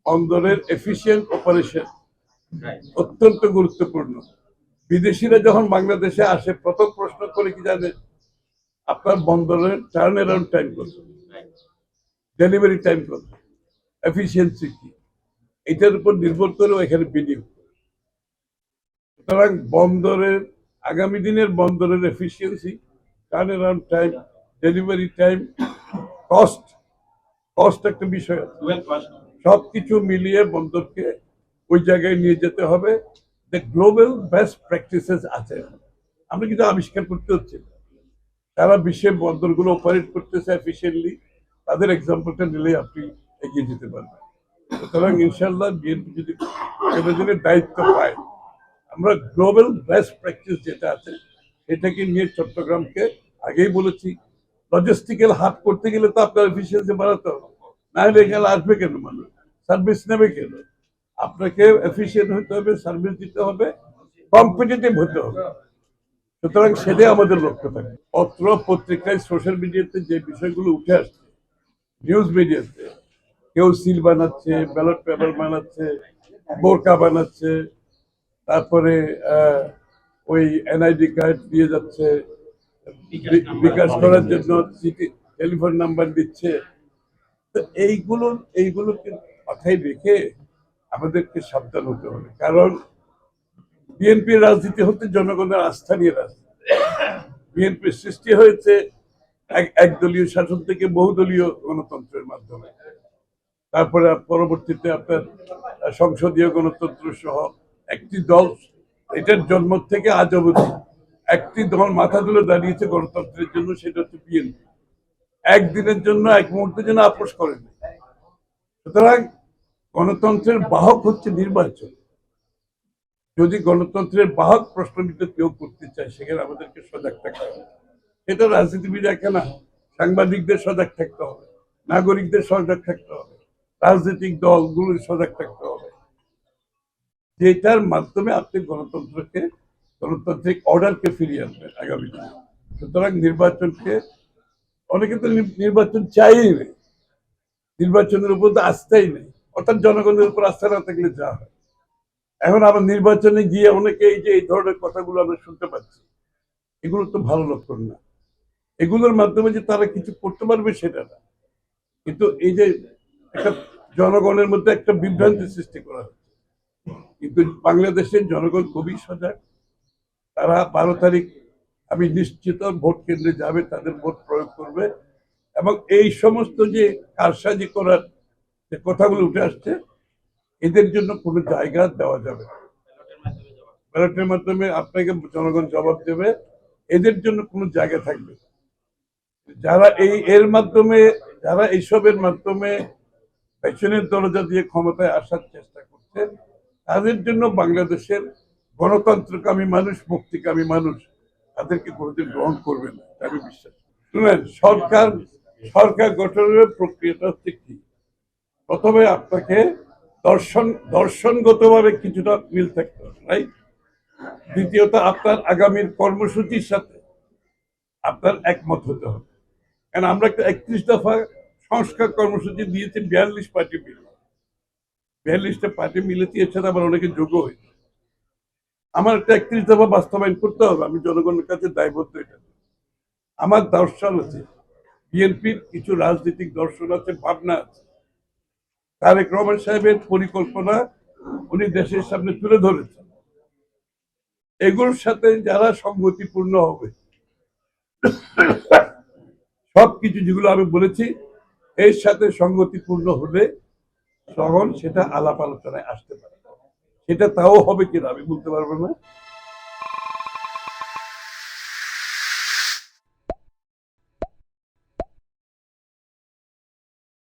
বন্দরের efficient operation অত্যন্ত গুরুত্বপূর্ণ। বিদেশিরা যখন বাংলাদেশে আসে প্রথম প্রশ্ন করে কি জানে, আপনার বন্দরের টার্ন অ্যারাউন্ড টাইম কত, ডেলিভারি টাইম কত, এফিসিয়েন্সি কি, এটার উপর নির্ভর করেও এখানে বিনিয়োগ। সুতরাং বন্দরের আগামী দিনের বন্দরের efficiency, turn around time, delivery time, cost cost একটা বিষয় আছে। সবকিছু মিলিয়ে বন্দরকে ওই জায়গায় নিয়ে যেতে হবে যে গ্লোবাল বেস্ট প্র্যাকটিসেস আছে। আমরা কিন্তু আবিষ্কার করতে হচ্ছে না, সারা বিশ্বে বন্দরগুলো অপারেট করতেছে এফিসিয়েন্টলি, তাদের এক্সাম্পলটা নিলেই আপনি এগিয়ে যেতে পারবেন। সুতরাং ইনশাল্লাহ বিএনপি যদি দিনের দায়িত্ব পায়, আমরা গ্লোবাল বেস্ট প্র্যাকটিস যেটা আছে সেটাকে নিয়ে চট্টগ্রামকে, আগেই বলেছি, লজিস্টিক্যাল হাব করতে গেলে তো আপনার এফিসিয়েন্সি বাড়াতে হবে, না হলে এখানে আসবে কেন মানুষ, সার্ভিস নেবে কেন? আপনাকে এফিসিয়েন্ট হতে হবে, সার্ভিস দিতে হবে, কম্পিটিটিভ হতে হবে। সুতরাং সেটাই আমাদের লক্ষ্য থাকে। পত্র পত্রিকায়, সোশ্যাল মিডিয়াতে যে বিষয়গুলো উঠে আসছে, নিউজ মিডিয়াতে কেউ সিল বানাচ্ছে, ব্যালট পেপার বানাচ্ছে, বোরকা বানাচ্ছে, তারপরে ওই এনআইডি কার্ড দিয়ে যাচ্ছে, বিকাশ করার জন্য টেলিফোন নাম্বার দিচ্ছে। তো এইগুলোকে মাথায় রেখে আমাদেরকে সাবধান হতে হবে, কারণ বিএনপির রাজনীতি হচ্ছে জনগণের আস্থা নিয়ে রাজনীতি। বিএনপির সৃষ্টি হয়েছে একদলীয় শাসন থেকে বহুদলীয় গণতন্ত্রের মাধ্যমে, তারপরে পরবর্তীতে আপনার সংসদীয় গণতন্ত্র সহ একটি দল, এটার জন্ম থেকে আজ অবধি একটি দল মাথা তুলে দাঁড়িয়েছে গণতন্ত্রের জন্য, সেটা হচ্ছে বিএনপি। একদিনের জন্য, এক মুহূর্তের জন্য আপোষ করেনি। সুতরাং গণতন্ত্রের বাহক হচ্ছে নির্বাচন। যদি গণতন্ত্রের বাহক প্রশ্নবিদ্ধ কেউ করতে চায়, সেখানে আমাদেরকে সজাগ থাকতে হবে। এটা রাজনীতিবিদ একা না, সাংবাদিকদের সজাগ থাকতে হবে, নাগরিকদের সজাগ থাকতে হবে, রাজনৈতিক দলগুলোর সজাগ থাকতে হবে, যেটার মাধ্যমে আপনি গণতান্ত্রিক অর্ডারকে ফিরিয়ে আনবেন আগামী দিনে। সুতরাং নির্বাচনকে, অনেকে তো নির্বাচন চাই নেই, নির্বাচনের উপর তো আস্থাই নেই, অর্থাৎ জনগণের উপর আস্থা না থাকলে যা হয়। এখন আবার নির্বাচনে গিয়ে অনেকে এই ধরনের কথাগুলো আমরা শুনতে পাচ্ছি, এগুলো তো ভালো লক্ষণ না। এগুলোর মাধ্যমে যে তারা কিছু করতে পারবে সেটা না, কিন্তু এই যে একটা জনগণের মধ্যে একটা বিভ্রান্তি সৃষ্টি করা হচ্ছে। কিন্তু বাংলাদেশের জনগণ খুবই সজাগ। তারা 12 তারিখ আমি নিশ্চিত ভোট কেন্দ্রে যাবে, তাদের ভোট প্রয়োগ করবে, এবং এই সমস্ত যে কারসাজি করার যে কথাগুলো উঠে আসছে, এদের জন্য কোনো জায়গা দেওয়া যাবে না। ব্যালটের মাধ্যমে আপনাকে জনগণ জবাব দেবে, এদের জন্য কোনো জায়গা থাকবে। যারা যারা এইসবের মাধ্যমে পেছনের দরজা দিয়ে ক্ষমতায় আসার চেষ্টা করছে, তাদের জন্য বাংলাদেশের গণতন্ত্রকামী মানুষ, মুক্তিকামী মানুষ তাদেরকে কোনোদিন গ্রহণ করবে না, আমি বিশ্বাস। শুনেন, সরকার গঠনের প্রক্রিয়াটা হচ্ছে কি, প্রথমে আপনাকে দর্শনগতভাবে কিছুটা মিল থাকতে হবে, রাইট? দ্বিতীয়ত আপনার আগামীর কর্মসূচির সাথে আপনার একমত হতে হবে। কারণ আমরা একটা 31 দফা সংস্কার কর্মসূচি দিয়েছি, 42 পার্টি মিলে, 42টা পার্টি মিলেছি, এর সাথে আবার অনেকে যোগ হয়েছে। আমার একটা 31 দফা বাস্তবায়ন করতে হবে, আমি জনগণের কাছে দায়বদ্ধ। এটা আমার দর্শন আছে, বিএনপির কিছু রাজনৈতিক দর্শন আছে, ভাবনা আছে, তারেক রহমান সাহেবের পরিকল্পনা উনি দেশের সামনে তুলে ধরেছেন। এগুলোর সাথে যারা সংগতিপূর্ণ হবে, সবকিছু যেগুলো আমি বলেছি এর সাথে সংগতিপূর্ণ হলে তখন সেটা আলাপ আলোচনায় আসতে পারে। সেটা তাও হবে কিনা আমি বলতে পারবো না,